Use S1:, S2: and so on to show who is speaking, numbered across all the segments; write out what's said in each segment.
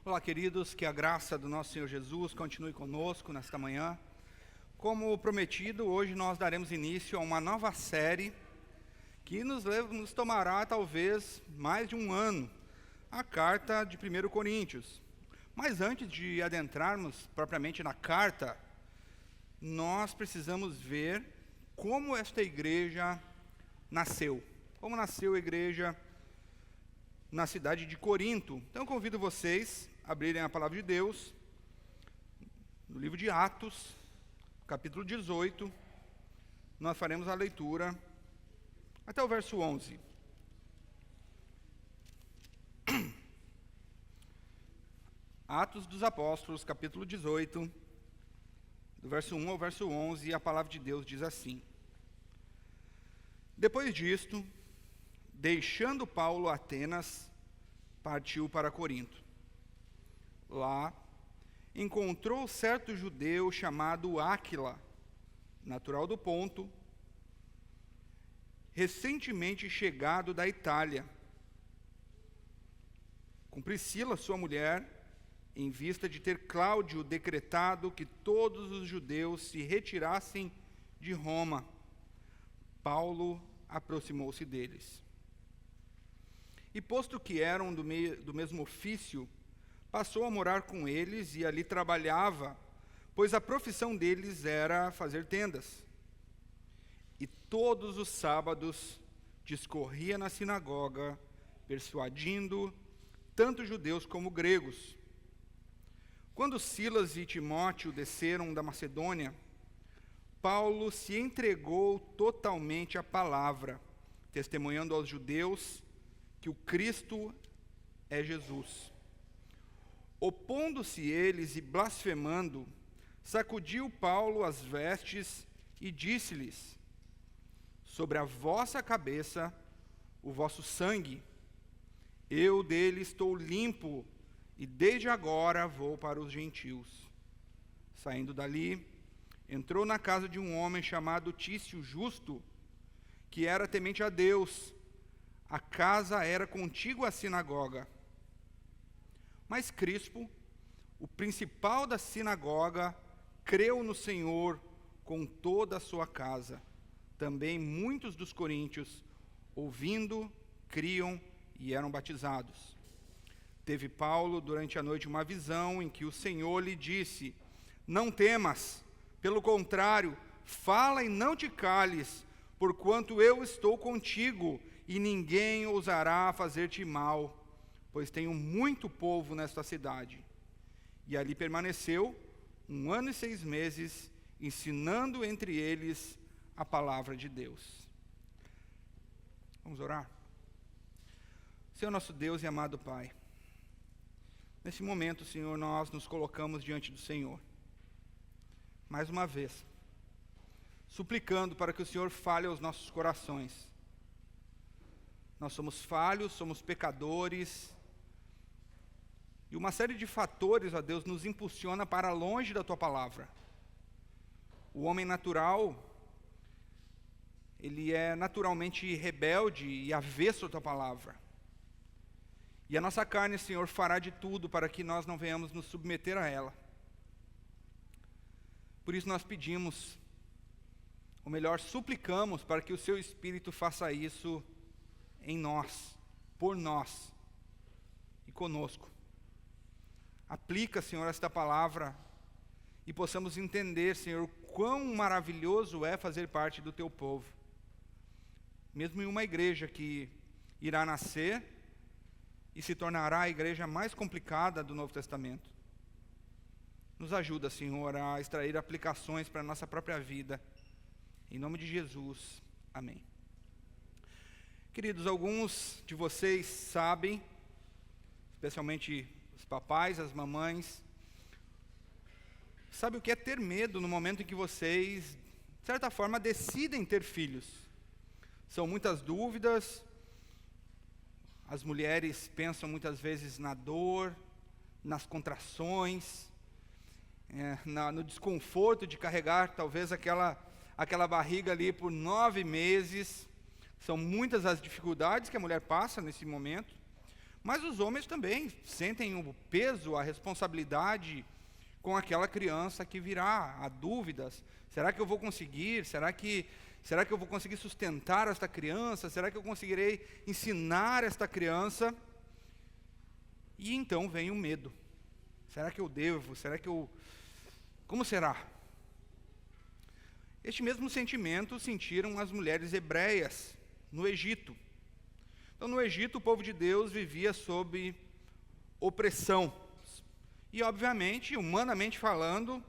S1: Olá, queridos, que a graça do nosso Senhor Jesus continue conosco nesta manhã. Como prometido, hoje nós daremos início a uma nova série que nos tomará talvez mais de um ano, a carta de 1 Coríntios. Mas antes de adentrarmos propriamente na carta, nós precisamos ver como esta igreja nasceu. Como nasceu a igreja na cidade de Corinto. Então eu convido vocês a abrirem a palavra de Deus no livro de Atos, capítulo 18. Nós faremos a leitura até o verso 11. Atos dos Apóstolos, capítulo 18, do verso 1 ao verso 11, e a palavra de Deus diz assim: Depois disto, deixando Paulo Atenas, partiu para Corinto. Lá, encontrou certo judeu chamado Áquila, natural do Ponto, recentemente chegado da Itália, com Priscila, sua mulher, em vista de ter Cláudio decretado que todos os judeus se retirassem de Roma. Paulo aproximou-se deles. E posto que eram do mesmo ofício, passou a morar com eles e ali trabalhava, pois a profissão deles era fazer tendas. E todos os sábados discorria na sinagoga, persuadindo tanto judeus como gregos. Quando Silas e Timóteo desceram da Macedônia, Paulo se entregou totalmente à palavra, testemunhando aos judeus que o Cristo é Jesus. Opondo-se eles e blasfemando, sacudiu Paulo as vestes e disse-lhes: Sobre a vossa cabeça o vosso sangue, eu dele estou limpo, e desde agora vou para os gentios. Saindo dali, entrou na casa de um homem chamado Tício Justo, que era temente a Deus. A casa era contígua à sinagoga. Mas Crispo, o principal da sinagoga, creu no Senhor com toda a sua casa. Também muitos dos coríntios, ouvindo, criam e eram batizados. Teve Paulo durante a noite uma visão em que o Senhor lhe disse: Não temas, pelo contrário, fala e não te cales, porquanto eu estou contigo, e ninguém ousará fazer-te mal, pois tenho muito povo nesta cidade. E ali permaneceu 1 ano e 6 meses, ensinando entre eles a palavra de Deus. Vamos orar? Senhor nosso Deus e amado Pai, nesse momento, Senhor, nós nos colocamos diante do Senhor, mais uma vez, suplicando para que o Senhor fale aos nossos corações. Nós somos falhos, somos pecadores, e uma série de fatores, ó Deus, nos impulsiona para longe da Tua palavra. O homem natural, ele é naturalmente rebelde e avesso à Tua palavra. E a nossa carne, Senhor, fará de tudo para que nós não venhamos nos submeter a ela. Por isso nós pedimos, ou melhor, suplicamos para que o Seu Espírito faça isso em nós, por nós e conosco. Aplica, Senhor, esta palavra e possamos entender, Senhor, quão maravilhoso é fazer parte do Teu povo. Mesmo em uma igreja que irá nascer e se tornará a igreja mais complicada do Novo Testamento. Nos ajuda, Senhor, a extrair aplicações para a nossa própria vida. Em nome de Jesus, amém. Queridos, alguns de vocês sabem, especialmente os papais, as mamães, sabem o que é ter medo no momento em que vocês, de certa forma, decidem ter filhos. São muitas dúvidas, as mulheres pensam muitas vezes na dor, nas contrações, no desconforto de carregar talvez aquela barriga ali por 9 meses. São muitas as dificuldades que a mulher passa nesse momento, Mas os homens também sentem o peso, a responsabilidade com aquela criança que virá. Há dúvidas: será que eu vou conseguir? Será que eu vou conseguir sustentar esta criança? Será que eu conseguirei ensinar esta criança? E então vem o medo. Será que eu devo? Como será? Este mesmo sentimento sentiram as mulheres hebreias no Egito. Então, no Egito, o povo de Deus vivia sob opressão. E, obviamente, humanamente falando,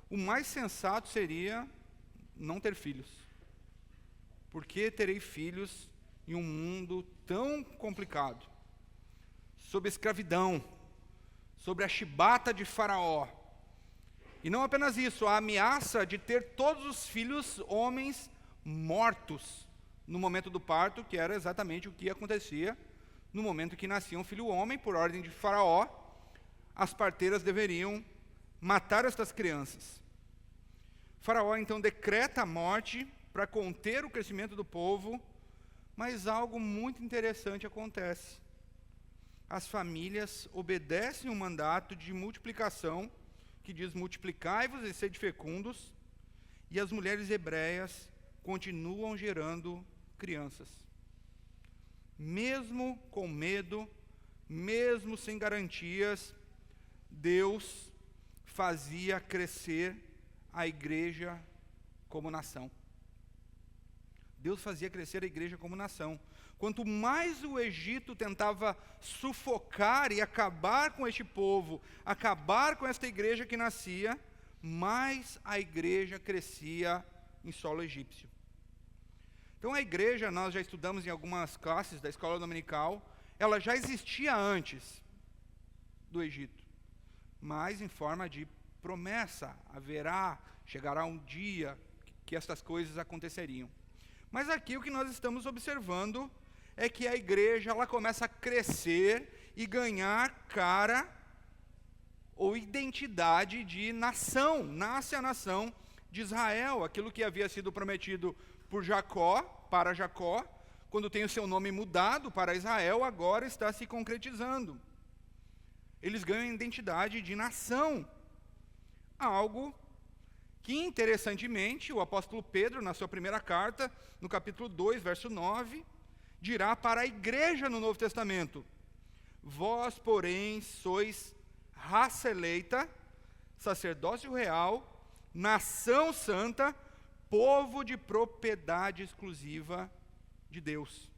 S1: o mais sensato seria não ter filhos. Por que terei filhos em um mundo tão complicado? Sob escravidão, sobre a chibata de Faraó. E não apenas isso, a ameaça de ter todos os filhos homens mortos no momento do parto, que era exatamente o que acontecia no momento que nascia um filho homem. Por ordem de Faraó, as parteiras deveriam matar estas crianças. Faraó então decreta a morte para conter o crescimento do povo, mas algo muito interessante acontece. As famílias obedecem o mandato de multiplicação, que diz: multiplicai-vos e sede fecundos, e as mulheres hebreias continuam gerando crianças. Mesmo com medo, mesmo sem garantias, Deus fazia crescer a igreja como nação. Deus fazia crescer a igreja como nação. Quanto mais o Egito tentava sufocar e acabar com este povo, acabar com esta igreja que nascia, mais a igreja crescia em solo egípcio. Então a igreja, nós já estudamos em algumas classes da escola dominical, ela já existia antes do Egito, mas em forma de promessa. Chegará um dia que estas coisas aconteceriam. Mas aqui o que nós estamos observando é que a igreja ela começa a crescer e ganhar cara ou identidade de nação. Nasce a nação de Israel, aquilo que havia sido prometido por Jacó, para Jacó, quando tem o seu nome mudado para Israel, agora está se concretizando. Eles ganham identidade de nação. Algo que, interessantemente, o apóstolo Pedro, na sua primeira carta, no capítulo 2, verso 9, dirá para a igreja no Novo Testamento: vós, porém, sois raça eleita, sacerdócio real, nação santa, povo de propriedade exclusiva de Deus.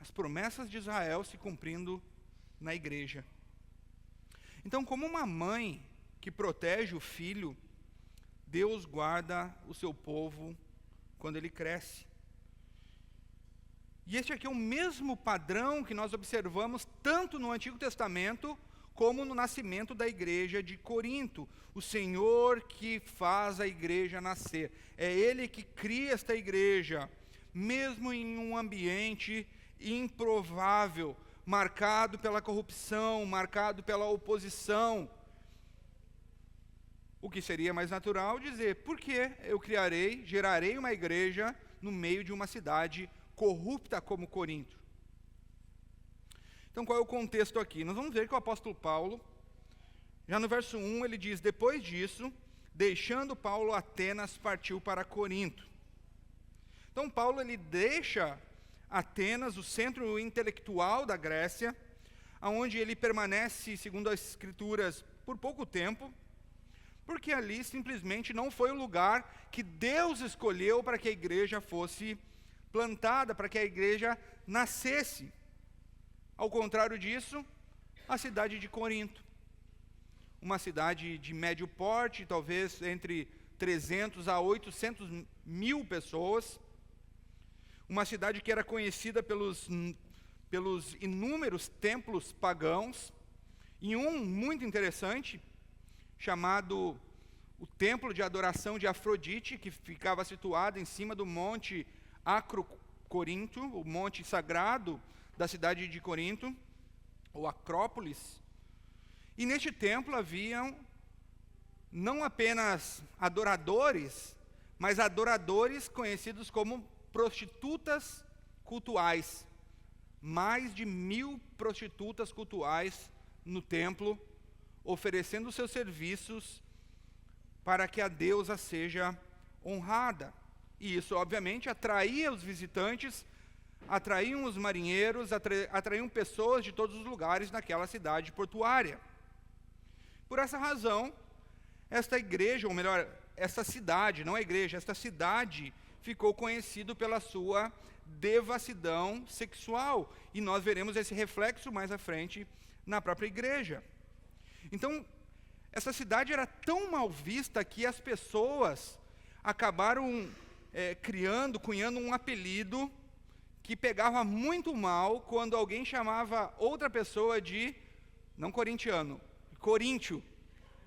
S1: As promessas de Israel se cumprindo na igreja. Então, como uma mãe que protege o filho, Deus guarda o seu povo quando ele cresce. E este aqui é o mesmo padrão que nós observamos tanto no Antigo Testamento como no nascimento da igreja de Corinto. O Senhor que faz a igreja nascer. É Ele que cria esta igreja, mesmo em um ambiente improvável, marcado pela corrupção, marcado pela oposição. O que seria mais natural dizer: por que eu gerarei uma igreja no meio de uma cidade corrupta como Corinto? Então, qual é o contexto aqui? Nós vamos ver que o apóstolo Paulo, já no verso 1, ele diz: depois disso, deixando Paulo Atenas, partiu para Corinto. Então, Paulo ele deixa Atenas, o centro intelectual da Grécia, onde ele permanece, segundo as Escrituras, por pouco tempo, porque ali simplesmente não foi o lugar que Deus escolheu para que a igreja fosse plantada, para que a igreja nascesse. Ao contrário disso, a cidade de Corinto, uma cidade de médio porte, talvez entre 300 a 800 mil pessoas, uma cidade que era conhecida pelos inúmeros templos pagãos, e um muito interessante, chamado o Templo de Adoração de Afrodite, que ficava situado em cima do monte Acrocorinto, o monte sagrado da cidade de Corinto, ou Acrópolis. E neste templo haviam não apenas adoradores, mas adoradores conhecidos como prostitutas cultuais. mais de 1.000 prostitutas cultuais no templo, oferecendo seus serviços para que a deusa seja honrada. E isso, obviamente, atraía os visitantes, atraíam os marinheiros, atraíam pessoas de todos os lugares naquela cidade portuária. Por essa razão, esta igreja, ou melhor, esta cidade, não a igreja, esta cidade ficou conhecido pela sua devassidão sexual. E nós veremos esse reflexo mais à frente na própria igreja. Então, essa cidade era tão mal vista que as pessoas acabaram cunhando um apelido que pegava muito mal quando alguém chamava outra pessoa de, não corintiano, coríntio.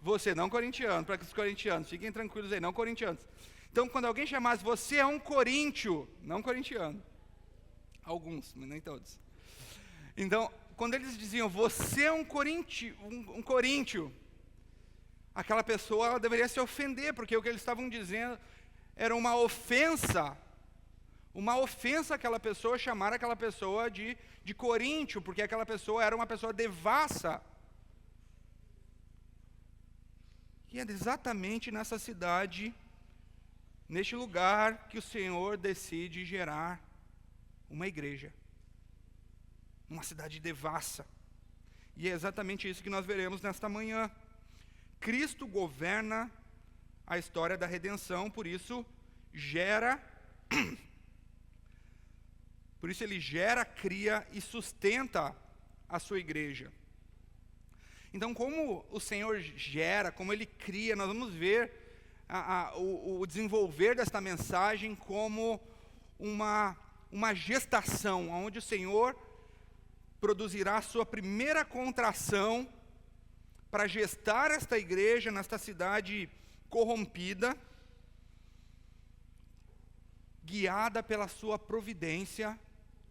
S1: Você, não corintiano, para que os corintianos, fiquem tranquilos aí, não corintianos. Então, quando alguém chamasse, você é um coríntio, não corintiano. Alguns, mas nem todos. Então, quando eles diziam, você é um coríntio, aquela pessoa ela deveria se ofender, porque o que eles estavam dizendo era uma ofensa àquela pessoa, chamar aquela pessoa de coríntio, porque aquela pessoa era uma pessoa devassa. E é exatamente nessa cidade, neste lugar, que o Senhor decide gerar uma igreja. Uma cidade devassa. E é exatamente isso que nós veremos nesta manhã. Cristo governa a história da redenção, por isso ele gera, cria e sustenta a sua igreja. Então, como o Senhor gera, como Ele cria, nós vamos ver o desenvolver desta mensagem como uma gestação, onde o Senhor produzirá a sua primeira contração para gestar esta igreja nesta cidade corrompida, guiada pela sua providência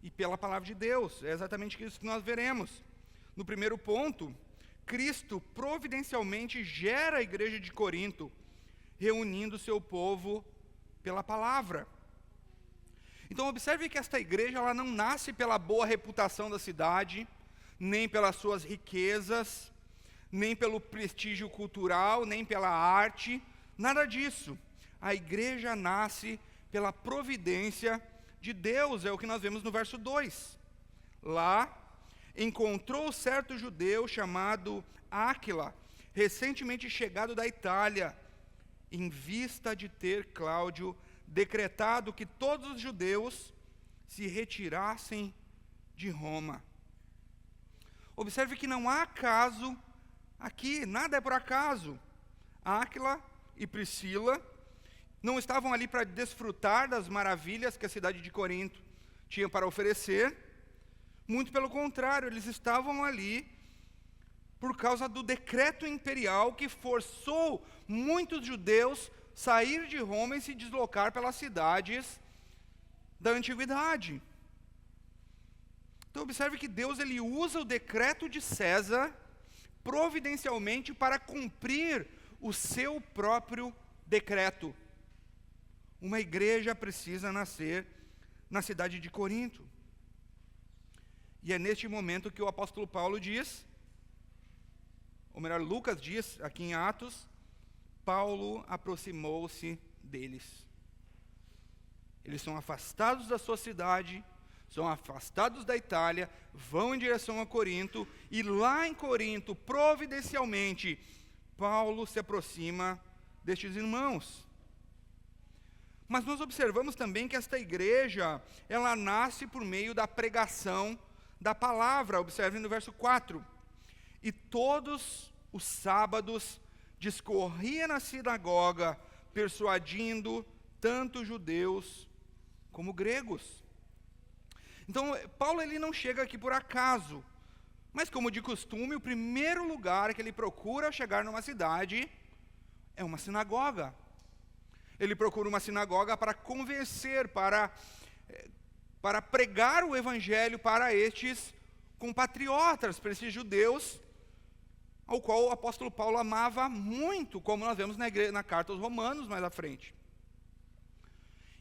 S1: e pela palavra de Deus. É exatamente isso que nós veremos. No primeiro ponto, Cristo providencialmente gera a igreja de Corinto, reunindo seu povo pela palavra. Então observe que esta igreja ela não nasce pela boa reputação da cidade, nem pelas suas riquezas, nem pelo prestígio cultural, nem pela arte, nada disso. A igreja nasce pela providência de Deus, é o que nós vemos no verso 2. Lá, encontrou certo judeu chamado Áquila, recentemente chegado da Itália, em vista de ter Cláudio decretado que todos os judeus se retirassem de Roma. Observe que não há acaso aqui, nada é por acaso. Áquila e Priscila não estavam ali para desfrutar das maravilhas que a cidade de Corinto tinha para oferecer. Muito pelo contrário, eles estavam ali por causa do decreto imperial que forçou muitos judeus sair de Roma e se deslocar pelas cidades da antiguidade. Então observe que Deus ele usa o decreto de César providencialmente para cumprir o seu próprio decreto. Uma igreja precisa nascer na cidade de Corinto. E é neste momento que o apóstolo Paulo diz, ou melhor, Lucas diz, aqui em Atos, Paulo aproximou-se deles. Eles são afastados da sua cidade, são afastados da Itália, vão em direção a Corinto, e lá em Corinto, providencialmente, Paulo se aproxima destes irmãos. Mas nós observamos também que esta igreja, ela nasce por meio da pregação da palavra. Observe no verso 4. E todos os sábados discorria na sinagoga, persuadindo tanto judeus como gregos. Então, Paulo ele não chega aqui por acaso, mas como de costume, o primeiro lugar que ele procura chegar numa cidade é uma sinagoga. Ele procura uma sinagoga para convencer, para pregar o evangelho para estes compatriotas, para esses judeus, ao qual o apóstolo Paulo amava muito, como nós vemos na carta aos Romanos mais à frente.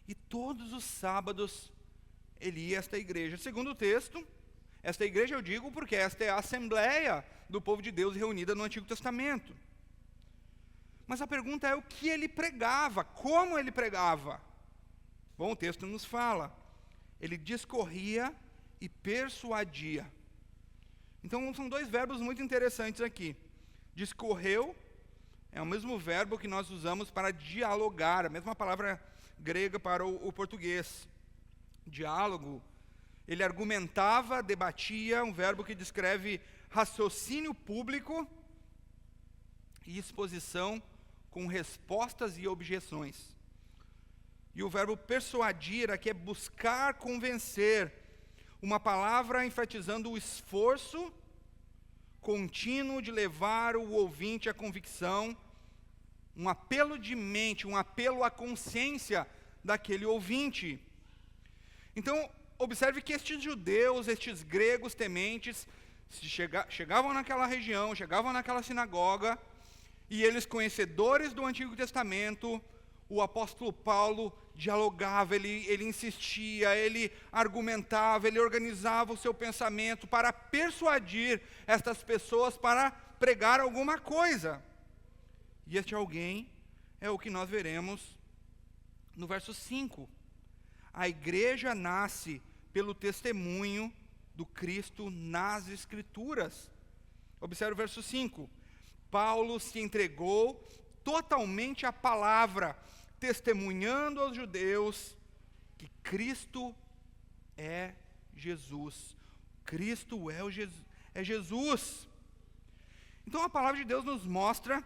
S1: E todos os sábados ele ia a esta igreja. Segundo o texto, Esta igreja eu digo porque esta é a assembleia do povo de Deus reunida no Antigo Testamento. Mas a pergunta é o que ele pregava, como ele pregava? Bom, o texto nos fala, ele discorria e persuadia. Então são dois verbos muito interessantes aqui. Discorreu é o mesmo verbo que nós usamos para dialogar, a mesma palavra grega para o português. Diálogo, ele argumentava, debatia, um verbo que descreve raciocínio público e exposição com respostas e objeções. E o verbo persuadir aqui é buscar convencer, uma palavra enfatizando o esforço contínuo de levar o ouvinte à convicção, um apelo de mente, um apelo à consciência daquele ouvinte. Então, observe que estes judeus, estes gregos tementes, chegavam naquela região, chegavam naquela sinagoga, e eles, conhecedores do Antigo Testamento, o apóstolo Paulo dialogava, ele insistia, ele argumentava, ele organizava o seu pensamento para persuadir estas pessoas para pregar alguma coisa. E este alguém é o que nós veremos no verso 5. A igreja nasce pelo testemunho do Cristo nas Escrituras. Observe o verso 5. Paulo se entregou totalmente à palavra, testemunhando aos judeus que Cristo é Jesus. Cristo é Jesus. Então a palavra de Deus nos mostra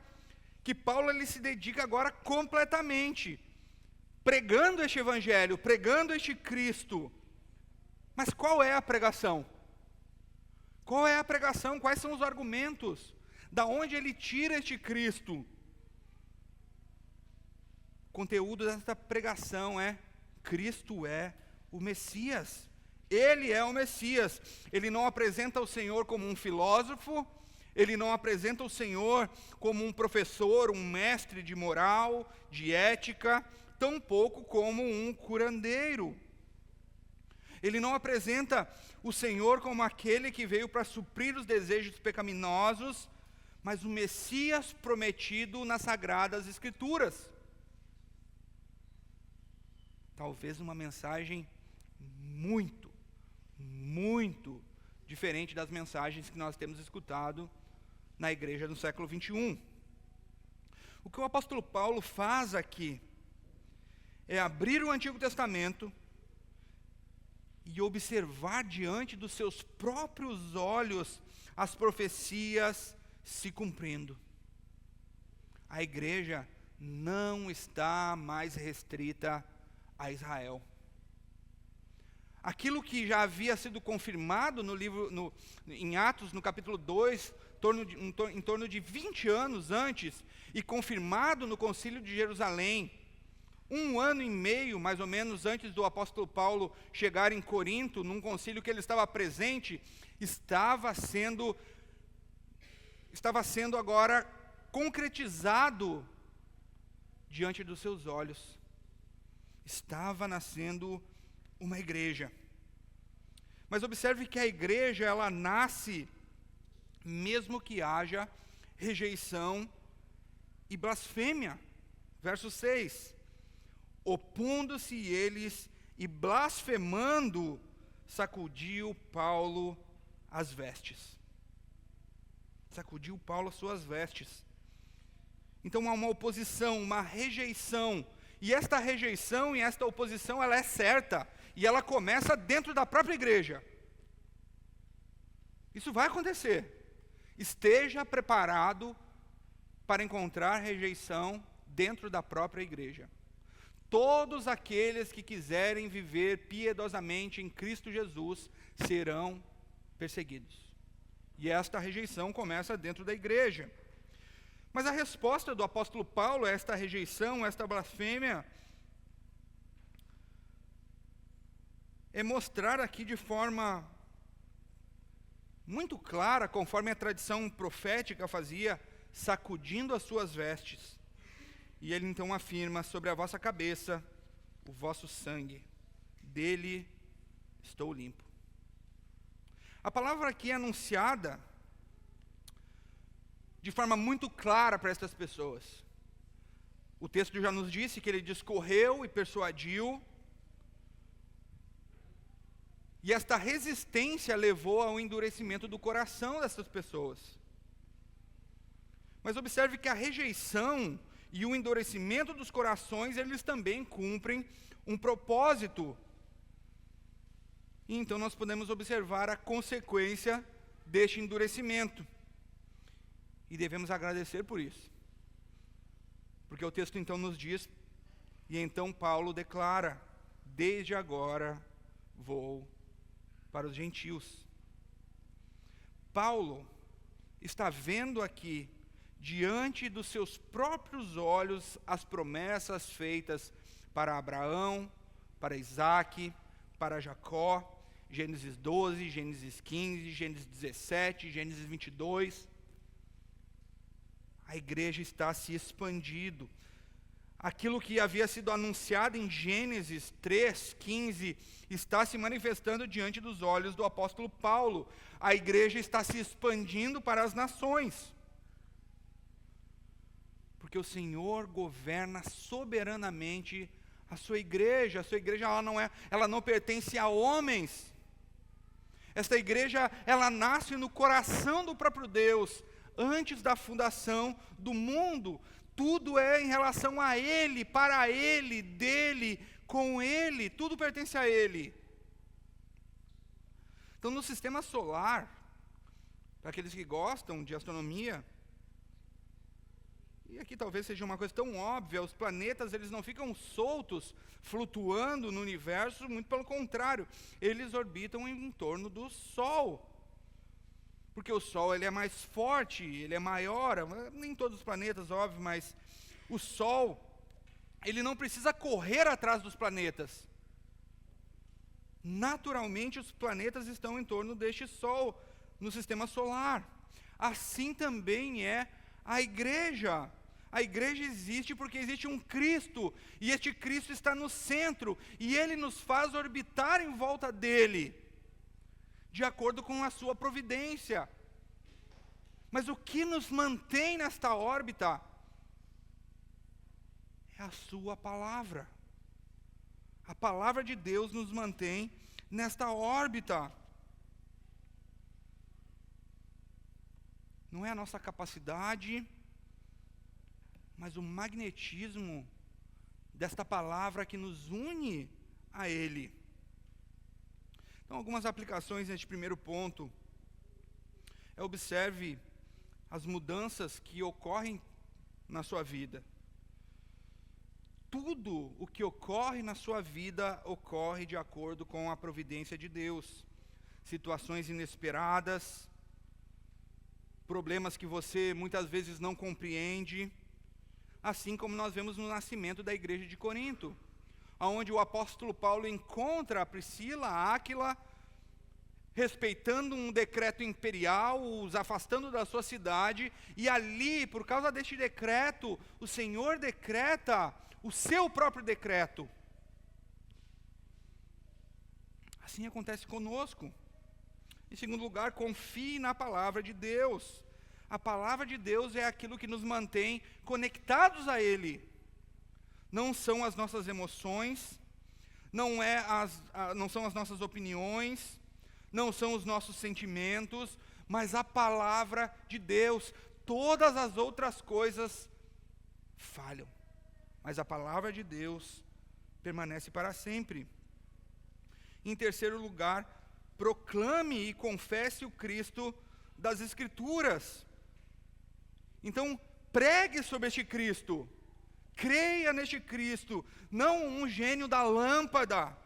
S1: que Paulo ele se dedica agora completamente, pregando este evangelho, pregando este Cristo. Mas qual é a pregação? Qual é a pregação? Quais são os argumentos? Da onde ele tira este Cristo? O conteúdo desta pregação é: Cristo é o Messias. Ele é o Messias. Ele não apresenta o Senhor como um filósofo, ele não apresenta o Senhor como um professor, um mestre de moral, de ética, tampouco como um curandeiro. Ele não apresenta o Senhor como aquele que veio para suprir os desejos pecaminosos, mas o Messias prometido nas Sagradas Escrituras. Talvez uma mensagem muito, muito diferente das mensagens que nós temos escutado na igreja do século 21. O que o apóstolo Paulo faz aqui é abrir o Antigo Testamento e observar diante dos seus próprios olhos as profecias se cumprindo. A igreja não está mais restrita a Israel. Aquilo que já havia sido confirmado no livro, em Atos, no capítulo 2, em torno de 20 anos antes, e confirmado no concílio de Jerusalém, 1 ano e meio, mais ou menos, antes do apóstolo Paulo chegar em Corinto, num concílio que ele estava presente, estava sendo agora concretizado diante dos seus olhos. Estava nascendo uma igreja. Mas observe que a igreja, ela nasce mesmo que haja rejeição e blasfêmia. Verso 6. Opondo-se eles e blasfemando, sacudiu Paulo as vestes. Sacudiu Paulo as suas vestes. Então há uma oposição, uma rejeição. E esta rejeição e esta oposição, ela é certa. E ela começa dentro da própria igreja. Isso vai acontecer. Esteja preparado para encontrar rejeição dentro da própria igreja. Todos aqueles que quiserem viver piedosamente em Cristo Jesus serão perseguidos. E esta rejeição começa dentro da igreja. Mas a resposta do apóstolo Paulo a esta rejeição, a esta blasfêmia, é mostrar aqui de forma muito clara, conforme a tradição profética fazia, sacudindo as suas vestes. E ele então afirma: sobre a vossa cabeça, o vosso sangue, dele estou limpo. A palavra aqui é anunciada de forma muito clara para estas pessoas. O texto já nos disse que ele discorreu e persuadiu, e esta resistência levou ao endurecimento do coração dessas pessoas. Mas observe que a rejeição e o endurecimento dos corações, eles também cumprem um propósito. E então nós podemos observar a consequência deste endurecimento. E devemos agradecer por isso. Porque o texto então nos diz, e então Paulo declara: desde agora vou para os gentios. Paulo está vendo aqui, diante dos seus próprios olhos, as promessas feitas para Abraão, para Isaque, para Jacó, Gênesis 12, Gênesis 15, Gênesis 17, Gênesis 22. A igreja está se expandindo. Aquilo que havia sido anunciado em Gênesis 3:15 está se manifestando diante dos olhos do apóstolo Paulo. A igreja está se expandindo para as nações. Porque o Senhor governa soberanamente a sua igreja. A sua igreja ela não pertence a homens. Esta igreja, ela nasce no coração do próprio Deus, antes da fundação do mundo. Tudo é em relação a Ele, para Ele, dele, com Ele, tudo pertence a Ele. Então, no sistema solar, para aqueles que gostam de astronomia, e aqui talvez seja uma coisa tão óbvia, os planetas, eles não ficam soltos, flutuando no universo, muito pelo contrário, eles orbitam em torno do Sol. Porque o Sol, ele é mais forte, ele é maior, nem todos os planetas, óbvio, mas o Sol, ele não precisa correr atrás dos planetas. Naturalmente, os planetas estão em torno deste Sol, no sistema solar. Assim também é a igreja. A igreja existe porque existe um Cristo, e este Cristo está no centro, e Ele nos faz orbitar em volta dEle, de acordo com a sua providência. Mas o que nos mantém nesta órbita é a sua palavra. A palavra de Deus nos mantém nesta órbita. Não é a nossa capacidade, mas o magnetismo desta palavra que nos une a Ele. Então, algumas aplicações neste primeiro ponto. Observe as mudanças que ocorrem na sua vida. Tudo o que ocorre na sua vida ocorre de acordo com a providência de Deus. Situações inesperadas, problemas que você muitas vezes não compreende, assim como nós vemos no nascimento da igreja de Corinto, onde o apóstolo Paulo encontra a Priscila, a Áquila, respeitando um decreto imperial, os afastando da sua cidade, e ali, por causa deste decreto, o Senhor decreta o seu próprio decreto. Assim acontece conosco. Em segundo lugar, confie na palavra de Deus. A palavra de Deus é aquilo que nos mantém conectados a Ele. Não são as nossas emoções, não são as nossas opiniões, não são os nossos sentimentos, mas a palavra de Deus. Todas as outras coisas falham, mas a palavra de Deus permanece para sempre. Em terceiro lugar, proclame e confesse o Cristo das Escrituras. Então, pregue sobre este Cristo, creia neste Cristo, não um gênio da lâmpada,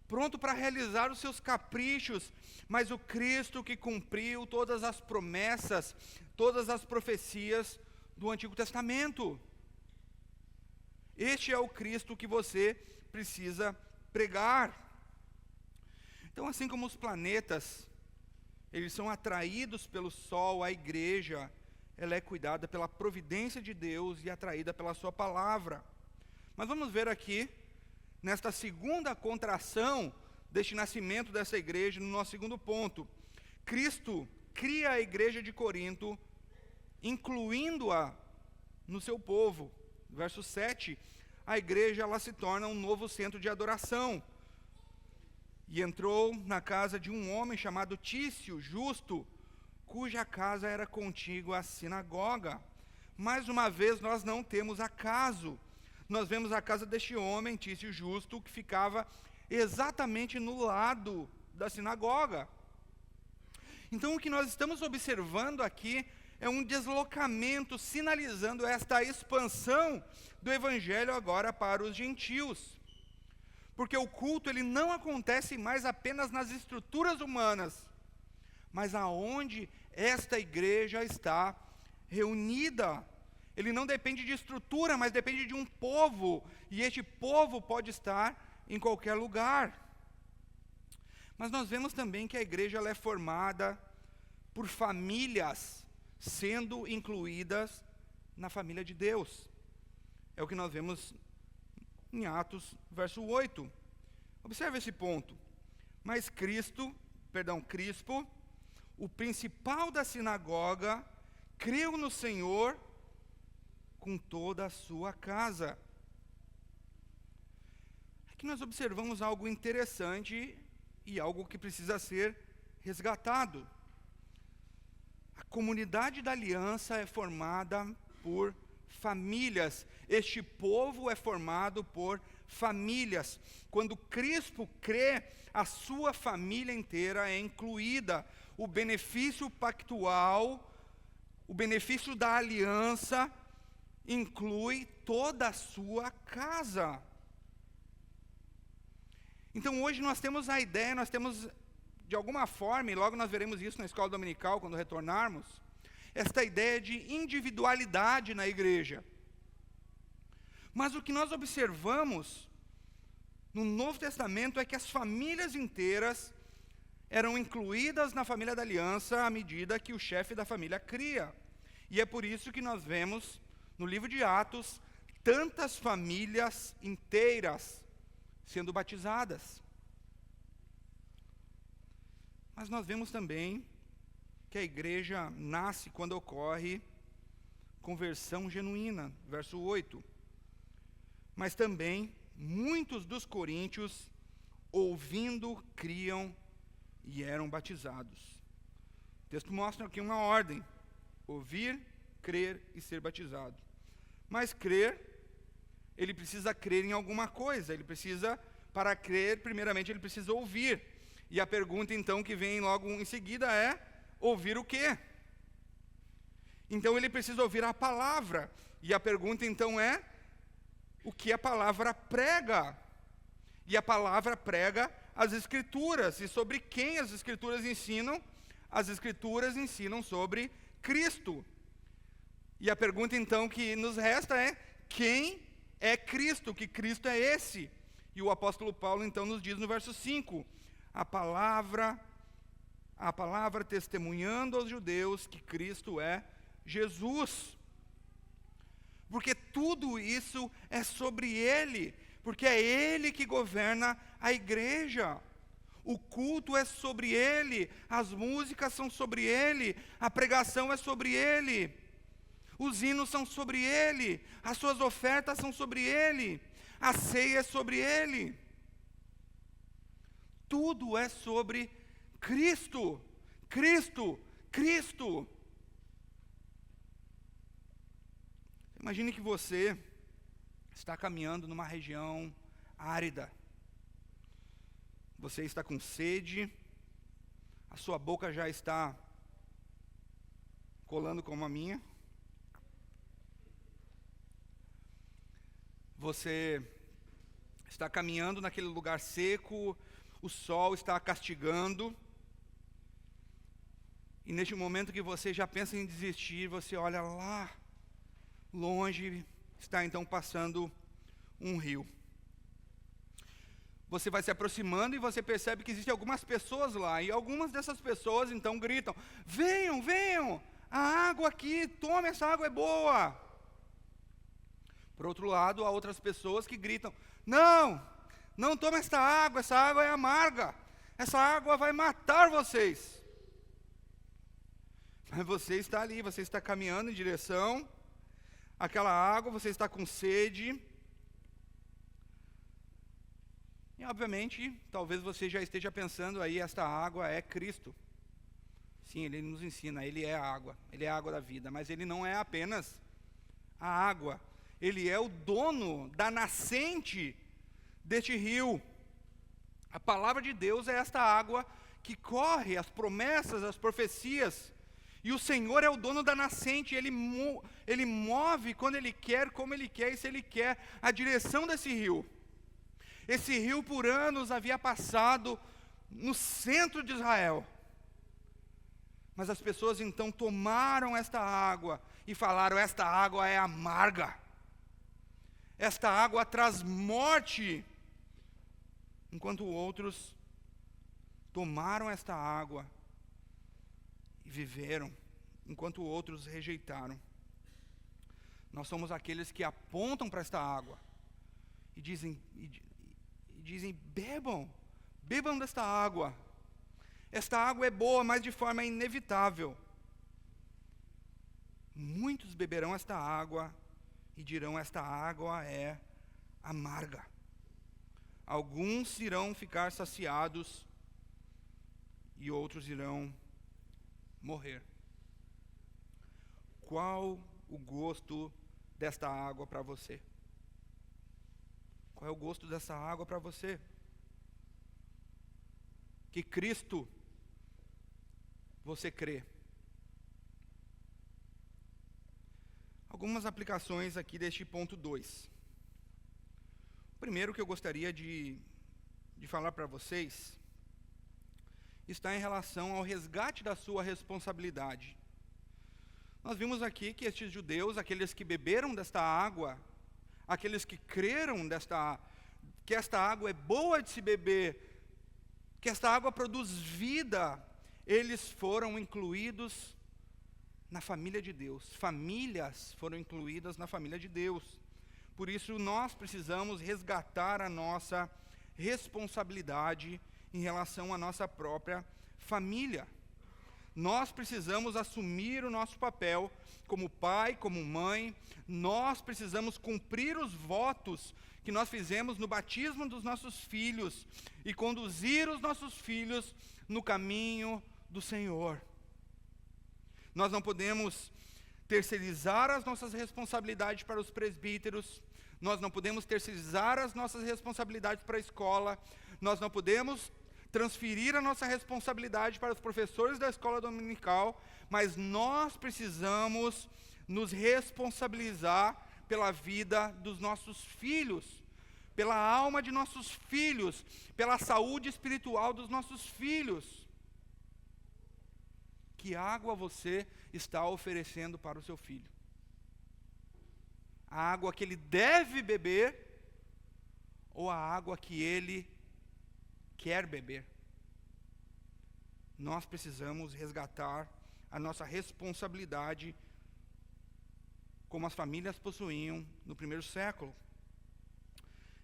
S1: pronto para realizar os seus caprichos, mas o Cristo que cumpriu todas as promessas, todas as profecias do Antigo Testamento. Este é o Cristo que você precisa pregar. Então, assim como os planetas, eles são atraídos pelo Sol, a igreja, ela é cuidada pela providência de Deus e atraída pela sua palavra. Mas vamos ver aqui, nesta segunda contração deste nascimento dessa igreja, no nosso segundo ponto. Cristo cria a igreja de Corinto, incluindo-a no seu povo. Verso 7, a igreja ela se torna um novo centro de adoração. E entrou na casa de um homem chamado Tício, justo, cuja casa era contígua à sinagoga. Mais uma vez, nós não temos acaso. Nós vemos a casa deste homem, Tício justo, que ficava exatamente no lado da sinagoga. Então, o que nós estamos observando aqui é um deslocamento, sinalizando esta expansão do evangelho agora para os gentios. Porque o culto ele não acontece mais apenas nas estruturas humanas, mas aonde esta igreja está reunida. Ele não depende de estrutura, mas depende de um povo, e este povo pode estar em qualquer lugar. Mas nós vemos também que a igreja ela é formada por famílias, sendo incluídas na família de Deus. É o que nós vemos em Atos, verso 8. Observe esse ponto. Mas Crispo, o principal da sinagoga, creu no Senhor com toda a sua casa. Aqui nós observamos algo interessante e algo que precisa ser resgatado. A comunidade da aliança é formada por famílias. Este povo é formado por famílias. Quando Crispo crê, a sua família inteira é incluída. O benefício pactual, o benefício da aliança, inclui toda a sua casa. Então hoje nós temos a ideia, nós temos de alguma forma, e logo nós veremos isso na escola dominical quando retornarmos, esta ideia de individualidade na igreja. Mas o que nós observamos no Novo Testamento é que as famílias inteiras eram incluídas na família da aliança à medida que o chefe da família cria. E é por isso que nós vemos no livro de Atos tantas famílias inteiras sendo batizadas. Mas nós vemos também que a igreja nasce quando ocorre conversão genuína, verso 8. Mas também muitos dos coríntios, ouvindo, criam e eram batizados. O texto mostra aqui uma ordem: ouvir, crer e ser batizado. Mas crer, ele precisa crer em alguma coisa, para crer, primeiramente ele precisa ouvir. E a pergunta então que vem logo em seguida é, ouvir o quê? Então ele precisa ouvir a palavra. E a pergunta então é, o que a palavra prega? E a palavra prega as Escrituras. E sobre quem as Escrituras ensinam? As Escrituras ensinam sobre Cristo. E a pergunta então que nos resta é, quem é Cristo? Que Cristo é esse? E o apóstolo Paulo então nos diz no verso 5, a palavra testemunhando aos judeus que Cristo é Jesus. Porque tudo isso é sobre Ele, porque é Ele que governa a igreja. O culto é sobre Ele, as músicas são sobre Ele, a pregação é sobre Ele, os hinos são sobre Ele, as suas ofertas são sobre Ele, a ceia é sobre Ele. Tudo é sobre Cristo, Cristo, Cristo. Imagine que você está caminhando numa região árida. Você está com sede, a sua boca já está colando como a minha. Você está caminhando naquele lugar seco, o sol está castigando, e neste momento que você já pensa em desistir, você olha lá, longe, está então passando um rio. Você vai se aproximando e você percebe que existem algumas pessoas lá, e algumas dessas pessoas então gritam, venham, venham, a água aqui, tome, essa água é boa. Por outro lado, há outras pessoas que gritam, não, não toma essa água é amarga, essa água vai matar vocês. Mas você está ali, você está caminhando em direção àquela água, você está com sede. E obviamente, talvez você já esteja pensando aí, esta água é Cristo. Sim, Ele nos ensina, Ele é a água da vida, mas Ele não é apenas a água, Ele é o dono da nascente deste rio. A palavra de Deus é esta água que corre, as promessas, as profecias, e o Senhor é o dono da nascente, Ele move quando Ele quer, como Ele quer, e se Ele quer, a direção desse rio. Esse rio por anos havia passado no centro de Israel, mas as pessoas então tomaram esta água e falaram, esta água é amarga, esta água traz morte, enquanto outros tomaram esta água e viveram, enquanto outros rejeitaram. Nós somos aqueles que apontam para esta água e dizem, bebam desta água. Esta água é boa, mas de forma inevitável. Muitos beberão esta água e dirão, esta água é amarga. Alguns irão ficar saciados e outros irão morrer. Qual o gosto desta água para você? Qual é o gosto dessa água para você? Que Cristo você crê? Algumas aplicações aqui deste ponto 2. O primeiro que eu gostaria de falar para vocês está em relação ao resgate da sua responsabilidade. Nós vimos aqui que estes judeus, aqueles que beberam desta água, aqueles que creram que esta água é boa de se beber, que esta água produz vida, eles foram incluídos na família de Deus. Famílias foram incluídas na família de Deus. Por isso nós precisamos resgatar a nossa responsabilidade em relação à nossa própria família. Nós precisamos assumir o nosso papel como pai, como mãe. Nós precisamos cumprir os votos que nós fizemos no batismo dos nossos filhos e conduzir os nossos filhos no caminho do Senhor. Nós não podemos terceirizar as nossas responsabilidades para os presbíteros, nós não podemos terceirizar as nossas responsabilidades para a escola, nós não podemos transferir a nossa responsabilidade para os professores da escola dominical, mas nós precisamos nos responsabilizar pela vida dos nossos filhos, pela alma de nossos filhos, pela saúde espiritual dos nossos filhos. Que água você está oferecendo para o seu filho? A água que ele deve beber ou a água que ele quer beber? Nós precisamos resgatar a nossa responsabilidade como as famílias possuíam no primeiro século.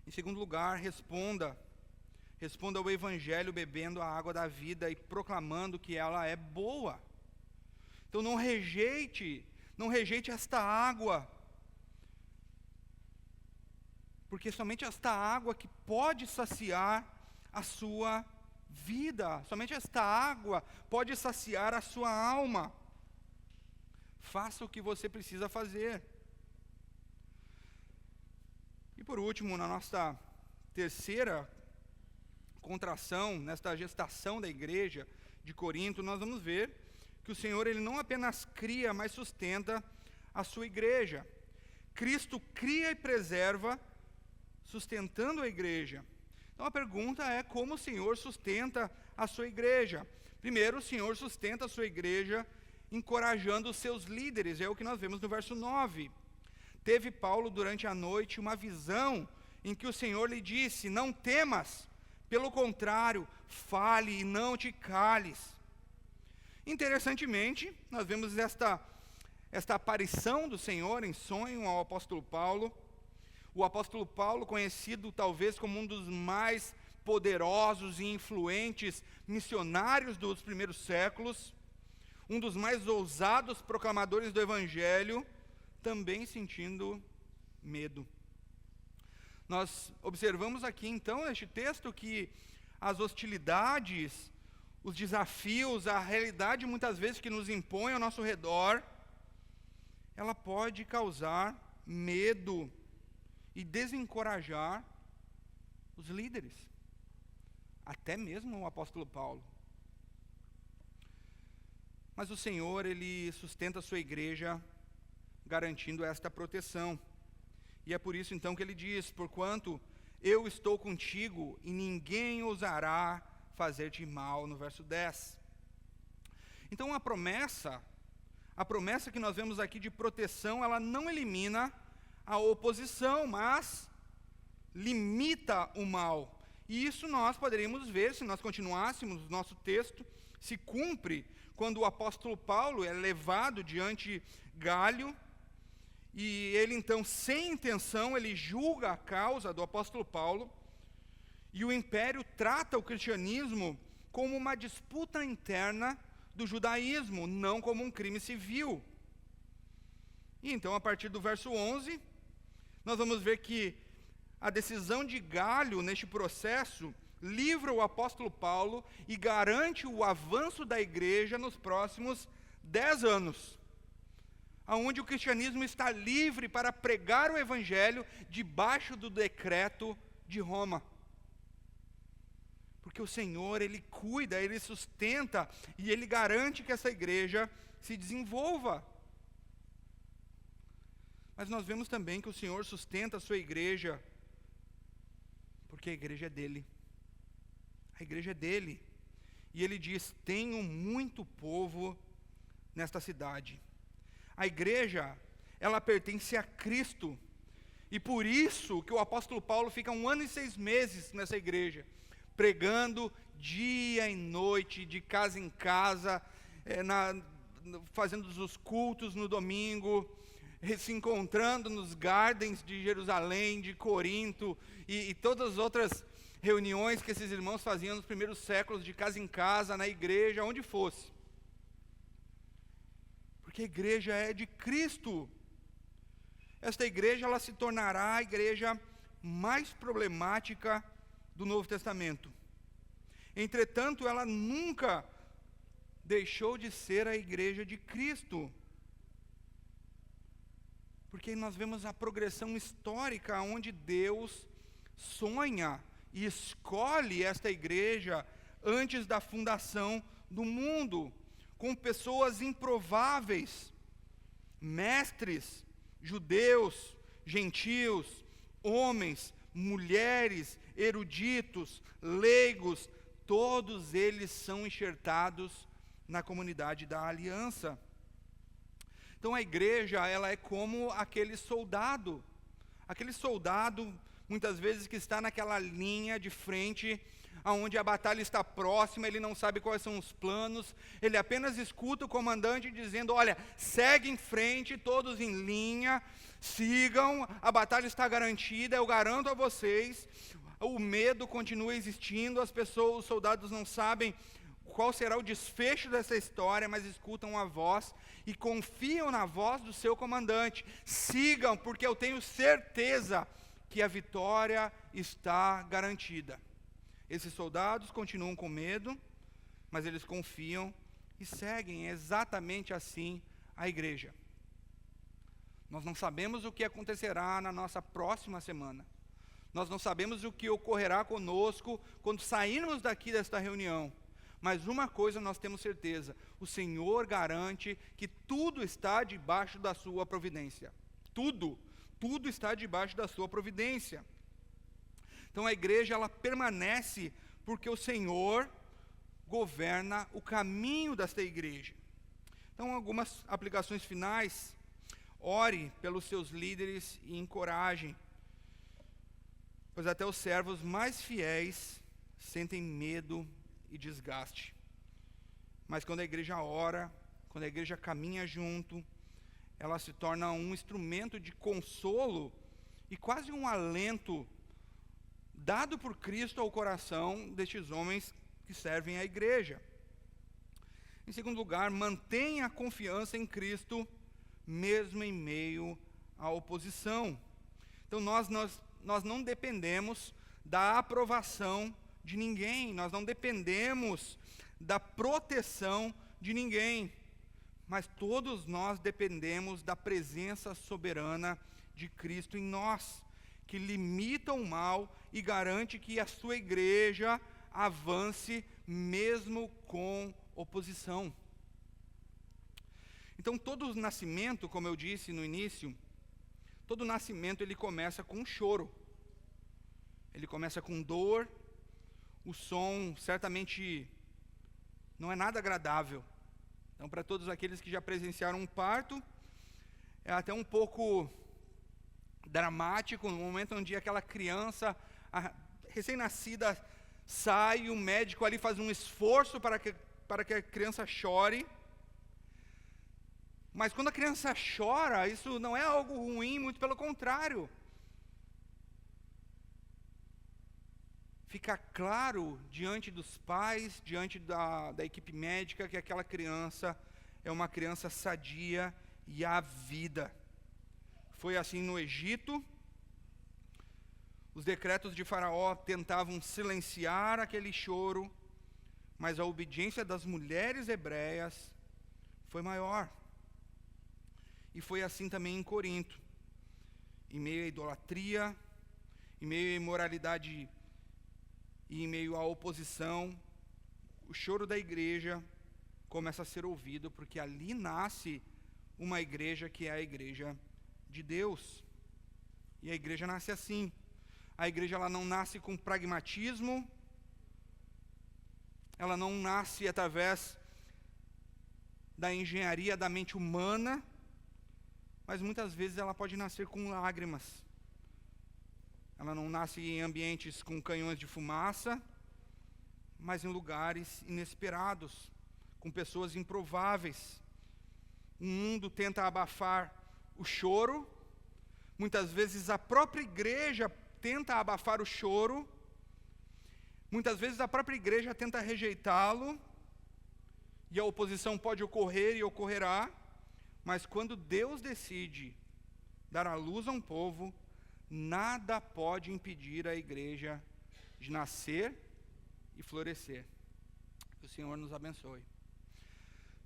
S1: Em segundo lugar, responda ao Evangelho bebendo a água da vida e proclamando que ela é boa. Então não rejeite esta água, porque somente esta água que pode saciar a sua vida, somente esta água pode saciar a sua alma. Faça o que você precisa fazer. E por último, na nossa terceira contração, nesta gestação da igreja de Corinto, nós vamos ver que o Senhor, Ele não apenas cria, mas sustenta a sua igreja. Cristo cria e preserva, sustentando a igreja. Então a pergunta é como o Senhor sustenta a sua igreja. Primeiro, o Senhor sustenta a sua igreja encorajando os seus líderes, é o que nós vemos no verso 9. Teve Paulo durante a noite uma visão em que o Senhor lhe disse, não temas, pelo contrário, fale e não te cales. Interessantemente, nós vemos esta aparição do Senhor em sonho ao apóstolo Paulo. O apóstolo Paulo, conhecido talvez como um dos mais poderosos e influentes missionários dos primeiros séculos, um dos mais ousados proclamadores do Evangelho, também sentindo medo. Nós observamos aqui então neste texto que as hostilidades, os desafios, a realidade muitas vezes que nos impõe ao nosso redor, ela pode causar medo e desencorajar os líderes, até mesmo o apóstolo Paulo. Mas o Senhor, Ele sustenta a sua igreja garantindo esta proteção. E é por isso então que Ele diz: porquanto eu estou contigo e ninguém ousará fazer-te mal, no verso 10. Então a promessa que nós vemos aqui de proteção, ela não elimina a oposição, mas limita o mal. E isso nós poderíamos ver, se nós continuássemos o nosso texto, se cumpre quando o apóstolo Paulo é levado diante Gálio, e ele então, sem intenção, ele julga a causa do apóstolo Paulo, e o império trata o cristianismo como uma disputa interna do judaísmo, não como um crime civil. E então, a partir do verso 11, nós vamos ver que a decisão de Gálio neste processo livra o apóstolo Paulo e garante o avanço da igreja nos próximos 10 anos, onde o cristianismo está livre para pregar o evangelho debaixo do decreto de Roma. Porque o Senhor, Ele cuida, Ele sustenta e Ele garante que essa igreja se desenvolva. Mas nós vemos também que o Senhor sustenta a sua igreja, porque a igreja é dele. A igreja é dele. E Ele diz: tenho muito povo nesta cidade. A igreja, ela pertence a Cristo. E por isso que o apóstolo Paulo fica 1 ano e 6 meses nessa igreja, pregando dia e noite, de casa em casa, fazendo os cultos no domingo, se encontrando nos gardens de Jerusalém, de Corinto, e todas as outras reuniões que esses irmãos faziam nos primeiros séculos, de casa em casa, na igreja, onde fosse. Porque a igreja é de Cristo. Esta igreja, ela se tornará a igreja mais problemática do Novo Testamento. Entretanto, ela nunca deixou de ser a igreja de Cristo. Porque nós vemos a progressão histórica onde Deus sonha e escolhe esta igreja antes da fundação do mundo, com pessoas improváveis, mestres, judeus, gentios, homens, mulheres, eruditos, leigos, todos eles são enxertados na comunidade da aliança. Então a igreja, ela é como aquele soldado muitas vezes que está naquela linha de frente, onde a batalha está próxima, ele não sabe quais são os planos, ele apenas escuta o comandante dizendo: olha, segue em frente, todos em linha, sigam, a batalha está garantida, eu garanto a vocês. O medo continua existindo, os soldados não sabem qual será o desfecho dessa história, mas escutam a voz e confiam na voz do seu comandante. Sigam, porque eu tenho certeza que a vitória está garantida. Esses soldados continuam com medo, mas eles confiam e seguem. É exatamente assim a igreja. Nós não sabemos o que acontecerá na nossa próxima semana. Nós não sabemos o que ocorrerá conosco quando sairmos daqui desta reunião. Mas uma coisa nós temos certeza: o Senhor garante que tudo está debaixo da sua providência. Tudo está debaixo da sua providência. Então a igreja, ela permanece porque o Senhor governa o caminho desta igreja. Então, algumas aplicações finais: ore pelos seus líderes e encorajem, pois até os servos mais fiéis sentem medo e desgaste. Mas quando a igreja ora, quando a igreja caminha junto, ela se torna um instrumento de consolo e quase um alento dado por Cristo ao coração destes homens que servem à igreja. Em segundo lugar, mantenha a confiança em Cristo, mesmo em meio à oposição. Então nós não dependemos da aprovação de ninguém, nós não dependemos da proteção de ninguém, mas todos nós dependemos da presença soberana de Cristo em nós, que limita o mal e garante que a sua igreja avance mesmo com oposição. Então todo nascimento, como eu disse no início, todo nascimento ele começa com um choro. Ele começa com dor, o som certamente não é nada agradável. Então, para todos aqueles que já presenciaram um parto, é até um pouco dramático no momento onde aquela criança recém-nascida sai, o médico ali faz um esforço para que a criança chore. Mas quando a criança chora, isso não é algo ruim, muito pelo contrário. Fica claro diante dos pais, diante da equipe médica, que aquela criança é uma criança sadia e há vida. Foi assim no Egito. Os decretos de Faraó tentavam silenciar aquele choro, mas a obediência das mulheres hebreias foi maior. E foi assim também em Corinto. Em meio à idolatria, em meio à imoralidade e em meio à oposição, o choro da igreja começa a ser ouvido, porque ali nasce uma igreja que é a igreja de Deus. E a igreja nasce assim. A igreja ela não nasce com pragmatismo, ela não nasce através da engenharia da mente humana, mas muitas vezes ela pode nascer com lágrimas. Ela não nasce em ambientes com canhões de fumaça, mas em lugares inesperados, com pessoas improváveis. O mundo tenta abafar o choro, muitas vezes a própria igreja tenta abafar o choro, muitas vezes a própria igreja tenta rejeitá-lo, e a oposição pode ocorrer e ocorrerá, mas quando Deus decide dar à luz a um povo, nada pode impedir a igreja de nascer e florescer. Que o Senhor nos abençoe.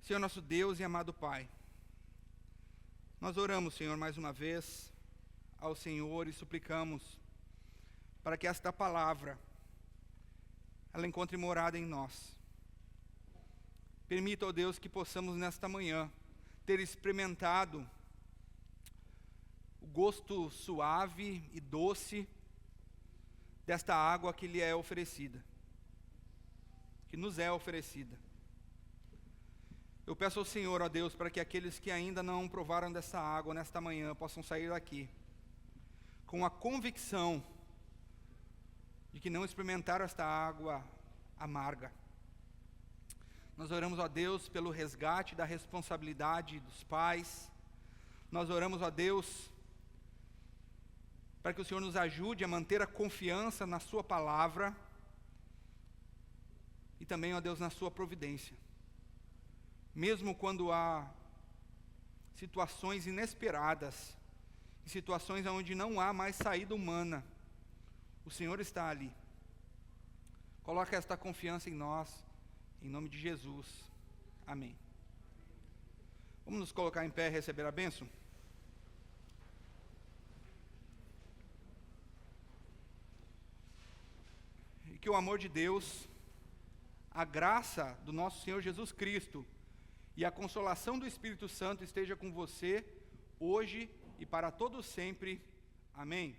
S1: Senhor nosso Deus e amado Pai, nós oramos, Senhor, mais uma vez ao Senhor e suplicamos para que esta palavra ela encontre morada em nós. Permita, ó Deus, que possamos nesta manhã ter experimentado o gosto suave e doce desta água que lhe é oferecida, que nos é oferecida. Eu peço ao Senhor, ó Deus, para que aqueles que ainda não provaram dessa água nesta manhã possam sair daqui com a convicção de que não experimentaram esta água amarga. Nós oramos, ó Deus, pelo resgate da responsabilidade dos pais. Nós oramos, ó Deus, para que o Senhor nos ajude a manter a confiança na sua palavra e também, ó Deus, na sua providência. Mesmo quando há situações inesperadas, situações onde não há mais saída humana, o Senhor está ali. Coloca esta confiança em nós, em nome de Jesus. Amém. Vamos nos colocar em pé e receber a bênção? E que o amor de Deus, a graça do nosso Senhor Jesus Cristo e a consolação do Espírito Santo esteja com você hoje e para todos sempre. Amém.